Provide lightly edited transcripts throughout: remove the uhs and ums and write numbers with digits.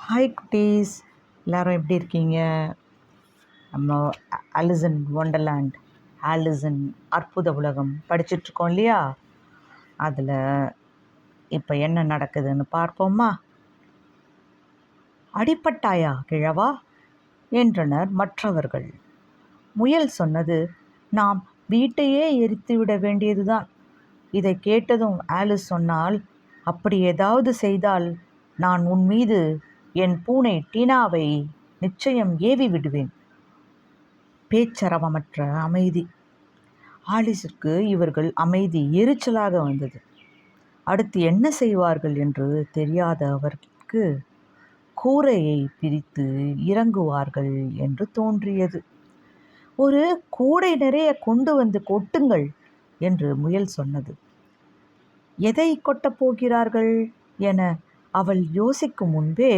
Hi குட்டீஸ், எல்லாரும் எப்படி இருக்கீங்க? நம்ம ஆலிஸ் இன் ஒண்டர்லேண்ட், ஆலிஸ் இன் அற்புத உலகம் படிச்சிட்ருக்கோம் இல்லையா? அதில் இப்போ என்ன நடக்குதுன்னு பார்ப்போமா? அடிப்பட்டாயா கிழவா என்றனர் மற்றவர்கள். முயல் சொன்னது, நாம் வீட்டையே எரித்துவிட வேண்டியதுதான். இதை கேட்டதும் ஆலிஸ் சொன்னால், அப்படி ஏதாவது செய்தால் நான் உன் மீது என் பூனை டீனாவை நிச்சயம் ஏவி விடுவேன். பேச்சரவமற்ற அமைதி. ஆலிஸிற்கு இவர்கள் அமைதி எரிச்சலாக வந்தது. அடுத்து என்ன செய்வார்கள் என்று தெரியாத அவர்களுக்கு கூரையை பிரித்து இறங்குவார்கள் என்று தோன்றியது. ஒரு கூடை நிறைய கொண்டு வந்து கொட்டுங்கள் என்று முயல் சொன்னது. எதை கொட்டப் போகிறார்கள் என அவள் யோசிக்கும் முன்பே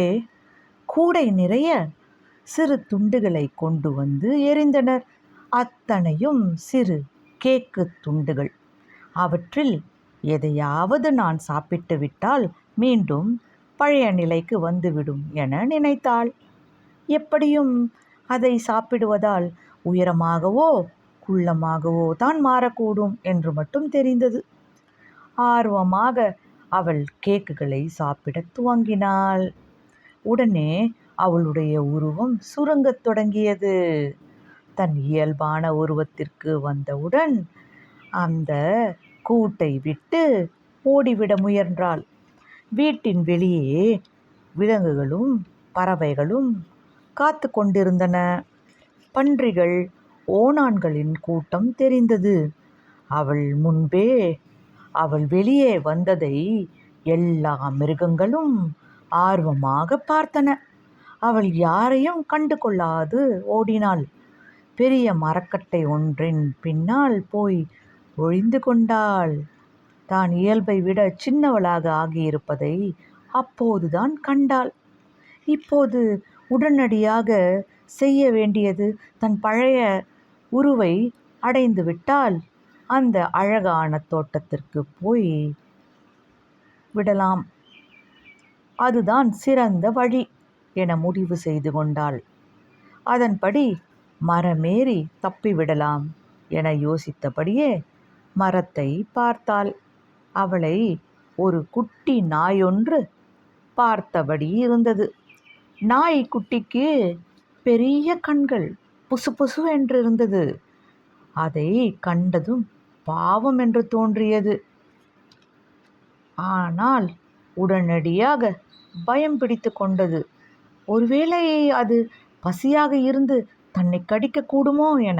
கூடை நிறைய சிறு துண்டுகளை கொண்டு வந்து எறிந்தனர். அத்தனையும் சிறு கேக்கு துண்டுகள். அவற்றில் எதையாவது நான் சாப்பிட்டு விட்டால் மீண்டும் பழைய நிலைக்கு வந்துவிடும் என நினைத்தாள். எப்படியும் அதை சாப்பிடுவதால் உயரமாகவோ குள்ளமாகவோ தான் மாறக்கூடும் என்று மட்டும் தெரிந்தது. ஆர்வமாக அவள் கேக்குகளை சாப்பிடத் துவங்கினாள். உடனே அவளுடைய உருவம் சுருங்கத் தொடங்கியது. தன் இயல்பான உருவத்திற்கு வந்தவுடன் அந்த கூட்டை விட்டு ஓடிவிட முயன்றாள். வீட்டின் வெளியே விலங்குகளும் பறவைகளும் காத்து கொண்டிருந்தன. பன்றிகள், ஓணான்களின் கூட்டம் தெரிந்தது. அவள் முன்பே அவள் வெளியே வந்ததை எல்லா மிருகங்களும் ஆர்வமாக பார்த்தன. அவள் யாரையும் கண்டு கொள்ளாது ஓடினாள். பெரிய மரக்கட்டை ஒன்றின் பின்னால் போய் ஒழிந்து கொண்டாள். தான் இயல்பை விட சின்னவளாக ஆகியிருப்பதை அப்போதுதான் கண்டாள். இப்போது உடனடியாக செய்ய வேண்டியது தன் பழைய உருவை அடைந்து விட்டால் அந்த அழகான தோட்டத்திற்கு போய் விடலாம். அதுதான் சிறந்த வழி என முடிவு செய்து கொண்டாள். அதன்படி மரமேறி தப்பிவிடலாம் என யோசித்தபடியே மரத்தை பார்த்தாள். அவளை ஒரு குட்டி நாயொன்று பார்த்தபடி இருந்தது. நாய் குட்டிக்கு பெரிய கண்கள் புசு புசு என்றிருந்தது. அதை கண்டதும் பாவம் என்று தோன்றியது. ஆனால் உடனடியாக பயம் பிடித்து கொண்டது. ஒருவேளை அது பசியாக இருந்து தன்னை கடிக்கக்கூடுமோ என.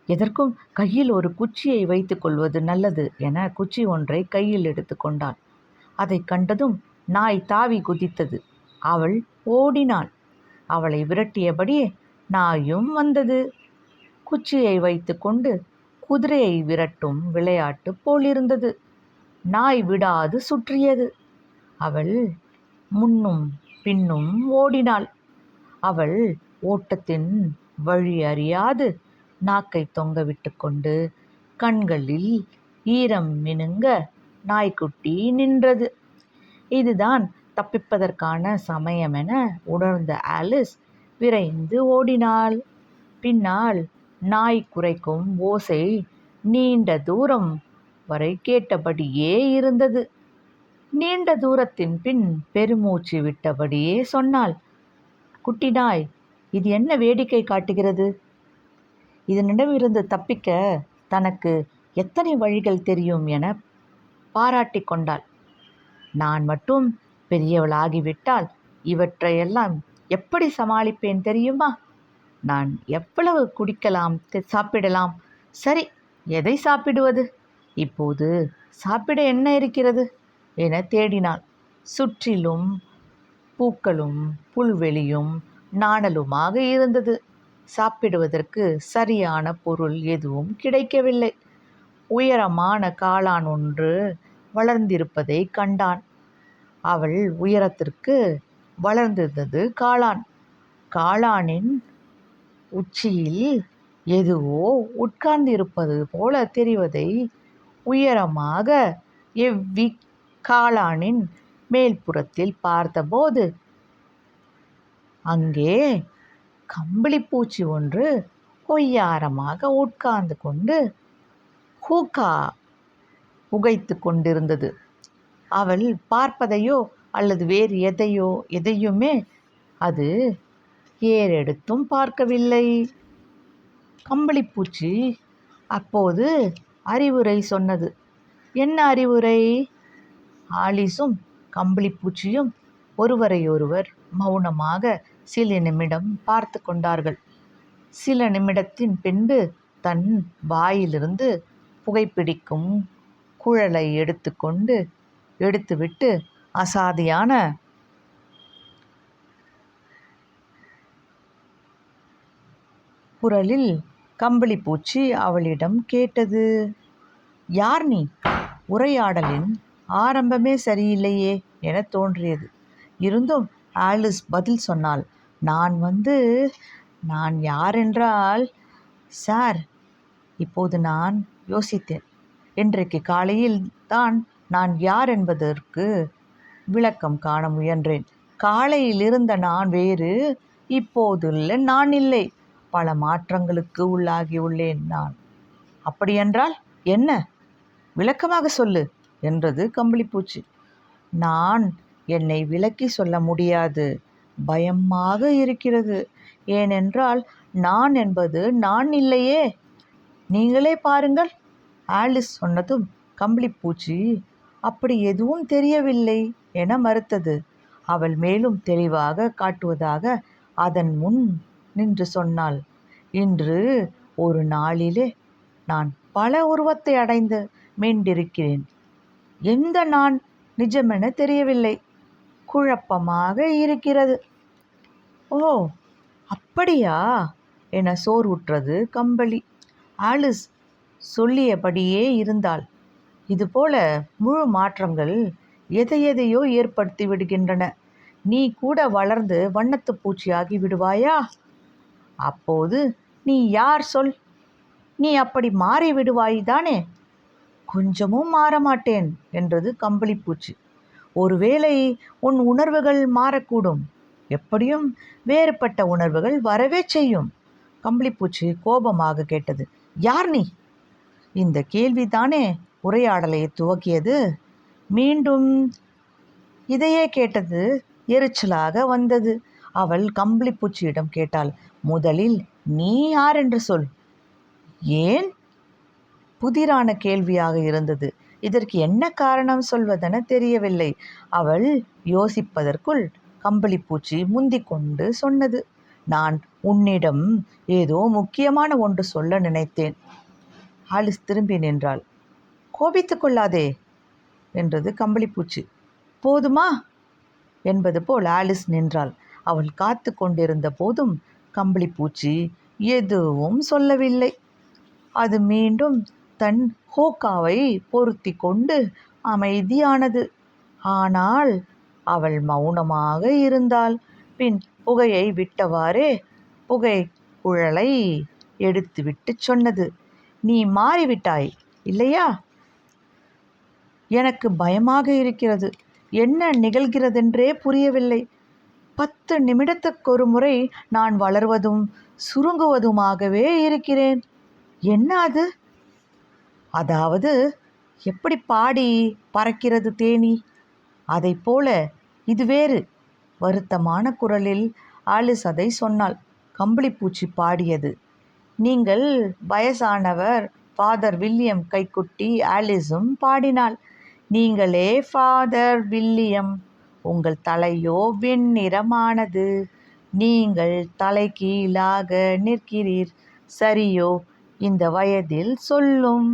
எதற்கும் கையில் ஒரு குச்சியை வைத்து கொள்வது நல்லது என குச்சி ஒன்றை கையில் எடுத்து கொண்டாள். அதை கண்டதும் நாய் தாவி குதித்தது. அவள் ஓடினாள். அவளை விரட்டியபடியே நாயும் வந்தது. குச்சியை வைத்து கொண்டு குதிரையை விரட்டும் விளையாட்டு போலிருந்தது. நாய் விடாது சுற்றியது. அவள் முன்னும் பின்னும் ஓடினாள். அவள் ஓட்டத்தின் வழி அறியாது நாக்கை தொங்கவிட்டு கொண்டு கண்களில் ஈரம் மினுங்க நாய்க்குட்டி நின்றது. இதுதான் தப்பிப்பதற்கான சமயமென உணர்ந்த ஆலிஸ் விரைந்து ஓடினாள். பின்னால் நாய் குரைக்கும் ஓசை நீண்ட தூரம் வரை கேட்டபடியே இருந்தது. நீண்ட தூரத்தின் பின் பெருமூச்சு விட்டபடியே சொன்னாள், குட்டி நாய், இது என்ன வேடிக்கை காட்டுகிறது? இதனிடமிருந்து தப்பிக்க தனக்கு எத்தனை வழிகள் தெரியும் என பாராட்டி கொண்டாள். நான் மட்டும் பெரியவளாகிவிட்டால் இவற்றையெல்லாம் எப்படி சமாளிப்பேன் தெரியுமா? நான் எவ்வளவு குடிக்கலாம், சாப்பிடலாம். சரி, எதை சாப்பிடுவது? இப்போது சாப்பிட என்ன இருக்கிறது என தேடினாள். சுற்றிலும் பூக்களும் புல்வெளியும் நாணலுமாக இருந்தது. சாப்பிடுவதற்கு சரியான பொருள் எதுவும் கிடைக்கவில்லை. உயரமான காளான் ஒன்று வளர்ந்திருப்பதை கண்டான். அவள் உயரத்திற்கு வளர்ந்திருந்தது காளான். காளானின் உச்சியில் எதுவோ உட்கார்ந்திருப்பது போல தெரிவதை உயரமாக எவ்வி காளானின் மேல்புறத்தில் பார்த்தபோது அங்கே கம்பளிப்பூச்சி ஒன்று ஒய்யாரமாக உட்கார்ந்து கொண்டு ஹூக்கா புகைத்து கொண்டிருந்தது. அவள் பார்ப்பதையோ அல்லது வேறு எதையுமே அது ஏறெடுத்தும் பார்க்கவில்லை. கம்பளிப்பூச்சி அப்போது அறிவுரை சொன்னது. என்ன அறிவுரை? ஆலிஸும் கம்பளிப்பூச்சியும் ஒருவரையொருவர் மௌனமாக சில நிமிடம் பார்த்து கொண்டார்கள். சில நிமிடத்தின் பின்பு தன் வாயிலிருந்து புகைப்பிடிக்கும் குழலை எடுத்துவிட்டு அசாதியான குரலில் கம்பளிப்பூச்சி அவளிடம் கேட்டது. யார் நீ? உரையாடலின் ஆரம்பமே சரியில்லையே என தோன்றியது. இருந்தும் ஆலிஸ் பதில் சொன்னாள். நான் யாரென்றால், சார், இப்போது நான் யோசித்தேன். இன்றைக்கு காலையில் தான் நான் யார் என்பதற்கு விளக்கம் காண முயன்றேன். காலையில் இருந்த நான் வேறு, இப்போதுள்ள நான் இல்லை. பல மாற்றங்களுக்கு உள்ளாகியுள்ளேன் நான். அப்படியென்றால் என்ன? விளக்கமாக சொல்லு என்றது கம்பளிப்பூச்சி. நான் என்னை விளக்கி சொல்ல முடியாது. பயமாக இருக்கிறது. ஏனென்றால் நான் என்பது நான் இல்லையே. நீங்களே பாருங்கள். ஆலிஸ் சொன்னதும் கம்பளிப்பூச்சி அப்படி எதுவும் தெரியவில்லை என மறுத்தது. அவள் மேலும் தெளிவாக காட்டுவதாக அதன் முன் நின்று சொன்னாள். இன்று ஒரு நாளிலே நான் பல உருவத்தை அடைந்து மீண்டிருக்கிறேன். எந்த நான் நிஜமென தெரியவில்லை. குழப்பமாக இருக்கிறது. ஓ, அப்படியா என சோர்வுற்றது கம்பளி. ஆலிஸ் சொல்லியபடியே இருந்தாள். இதுபோல முழு மாற்றங்கள் எதையோ ஏற்படுத்தி விடுகின்றன. நீ கூட வளர்ந்து வண்ணத்து பூச்சியாகி விடுவாயா? அப்போது நீ யார் சொல்? நீ அப்படி மாறி விடுவாய்தானே? கொஞ்சமும் மாறமாட்டேன் என்றது கம்பளிப்பூச்சி. ஒருவேளை உன் உணர்வுகள் மாறக்கூடும். எப்படியும் வேறுபட்ட உணர்வுகள் வரவே செய்யும். கம்பளிப்பூச்சி கோபமாக கேட்டது. யார் நீ? இந்த கேள்விதானே உரையாடலை துவக்கியது. மீண்டும் இதையே கேட்டது எரிச்சலாக வந்தது. அவள் கம்பளிப்பூச்சியிடம் கேட்டாள். முதலில் நீ யார் என்று சொல். ஏன்? புதிரான கேள்வியாக இருந்தது. இதற்கு என்ன காரணம் சொல்வதென தெரியவில்லை. அவள் யோசிப்பதற்குள் கம்பளிப்பூச்சி முந்திக் கொண்டு சொன்னது. நான் உன்னிடம் ஏதோ முக்கியமான ஒன்று சொல்ல நினைத்தேன். ஆலிஸ் திரும்பி நின்றாள். கோபித்து கொள்ளாதே என்றது கம்பளிப்பூச்சி. போதுமா என்பது போல் ஆலிஸ் நின்றாள். அவள் காத்து கொண்டிருந்த போதும் கம்பளிப்பூச்சி எதுவும் சொல்லவில்லை. அது மீண்டும் தன் ஹோக்காவை பொருத்தி கொண்டு அமைதியானது. ஆனால் அவள் மௌனமாக இருந்தாள். பின் புகையை விட்டவாறே புகை குழலை எடுத்துவிட்டு சொன்னது. நீ மாறிவிட்டாய் இல்லையா? எனக்கு பயமாக இருக்கிறது. என்ன நிகழ்கிறதென்றே புரியவில்லை. 10 நிமிடத்துக்கொரு முறை நான் வளர்வதும் சுருங்குவதுமாகவே இருக்கிறேன். என்ன அது? அதாவது எப்படி பாடி பறக்கிறது தேனீ, அதை போல இது வேறு. வருத்தமான குரலில் ஆலிஸ் அதை சொன்னாள். கம்பளிப்பூச்சி பாடியது. நீங்கள் வயசானவர் ஃபாதர் வில்லியம் கைக்குட்டி. ஆலிஸும் பாடினாள். நீங்களே ஃபாதர் வில்லியம். உங்கள் தலையோ வெண்ணிறமானது. நீங்கள் தலைகீழாக நிற்கிறீர். சரியோ? இந்த வயதில் சொல்லும்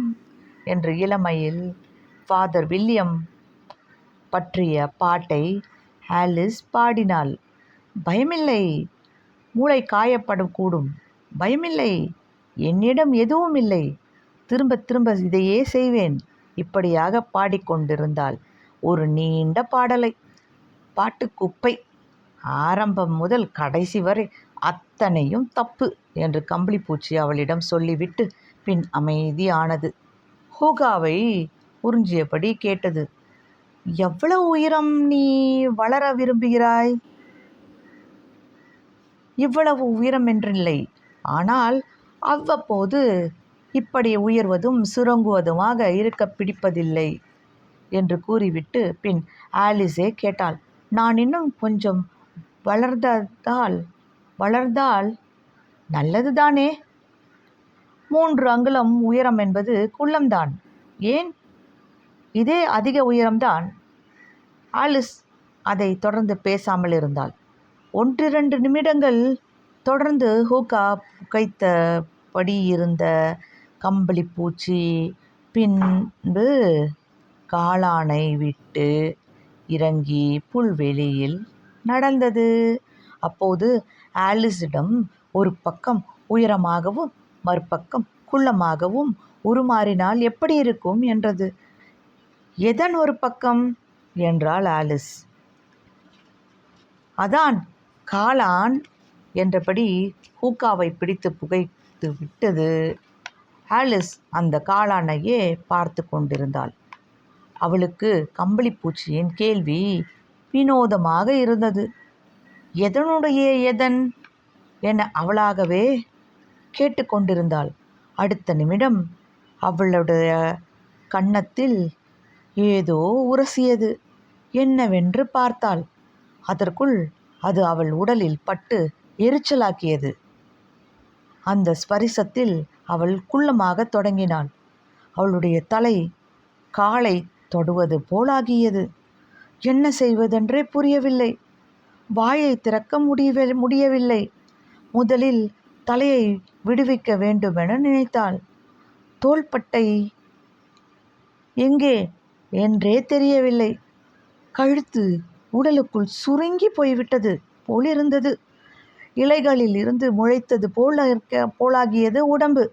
என்று இளமையில் ஃபாதர் வில்லியம் பற்றிய பாட்டை ஆலிஸ் பாடினாள். பயமில்லை. மூளை காயப்படக்கூடும். பயமில்லை. என்னிடம் எதுவும் இல்லை. திரும்ப திரும்ப இதையே செய்வேன். இப்படியாக பாடிக்கொண்டிருந்தாள். ஒரு நீண்ட பாடலை. பாட்டுக்குப்பை. ஆரம்பம் முதல் கடைசி வரை அத்தனையும் தப்பு என்று கம்பளிப்பூச்சி அவளிடம் சொல்லிவிட்டு பின் அமைதியானது. ஹூகாவை உறிஞ்சியபடி கேட்டது. எவ்வளவு உயரம் நீ வளர விரும்புகிறாய்? இவ்வளவு உயரம் என்றில்லை, ஆனால் அவ்வப்போது இப்படி உயர்வதும் சுருங்குவதுமாக இருக்க பிடிப்பதில்லை என்று கூறிவிட்டு பின் ஆலிஸே கேட்டாள், நான் இன்னும் கொஞ்சம் வளர்ந்தால் நல்லதுதானே? 3 அங்குலம் உயரம் என்பது குள்ளம்தான். ஏன், இதே அதிக உயரம்தான். ஆலிஸ் அதை தொடர்ந்து பேசாமல் இருந்தாள். 1-2 நிமிடங்கள் தொடர்ந்து ஹூக்கா புகைத்தபடி இருந்த கம்பளிப்பூச்சி பின்பு காளானை விட்டு இறங்கி புல்வெளியில் நடந்தது. அப்போது ஆலிஸிடம் ஒரு பக்கம் உயரமாகவும் மறுபக்கம் குள்ளமாகவும் உருமாறினால் எப்படி இருக்கும் என்றது. எதன் ஒரு பக்கம் என்றாள் ஆலிஸ். அதான் காளான் என்றபடி ஹூக்காவை பிடித்து புகைத்து விட்டது. ஆலிஸ் அந்த காளானையே பார்த்து கொண்டிருந்தாள். அவளுக்கு கம்பளிப்பூச்சியின் கேள்வி வினோதமாக இருந்தது. எதனுடைய எதன் என அவளாகவே கேட்டுக்கொண்டிருந்தாள். அடுத்த நிமிடம் அவளுடைய கன்னத்தில் ஏதோ உரசியது. என்னவென்று பார்த்தாள். அதற்குள் அது அவள் உடலில் பட்டு எரிச்சலாக்கியது. அந்த ஸ்பரிசத்தில் அவள் குள்ளமாக தொடங்கினாள். அவளுடைய தலை காலை தொடுவது போலாகியது. என்ன செய்வதென்றே புரியவில்லை. வாயை திறக்க முடியவில்லை. முதலில் தலையை விடுவிக்க வேண்டுமென நினைத்தாள். தோள்பட்டை எங்கே என்றே தெரியவில்லை. கழுத்து உடலுக்குள் சுருங்கி போய்விட்டது போலிருந்தது. இலைகளில் இருந்து முளைத்தது போலாகியது உடம்பு.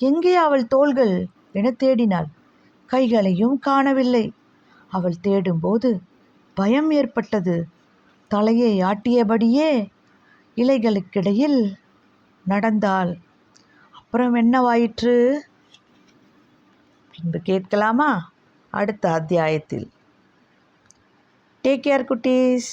எங்கே அவள் தோள்கள் என தேடினாள். கைகளையும் காணவில்லை. அவள் தேடும்போது பயம் ஏற்பட்டது. தலையை ஆட்டியபடியே இலைகளுக்கிடையில் நடந்தாள். அப்புறம் என்னவாயிற்று பின்பு கேட்கலாமா அடுத்த அத்தியாயத்தில். டேக் கேர் குட்டீஸ்.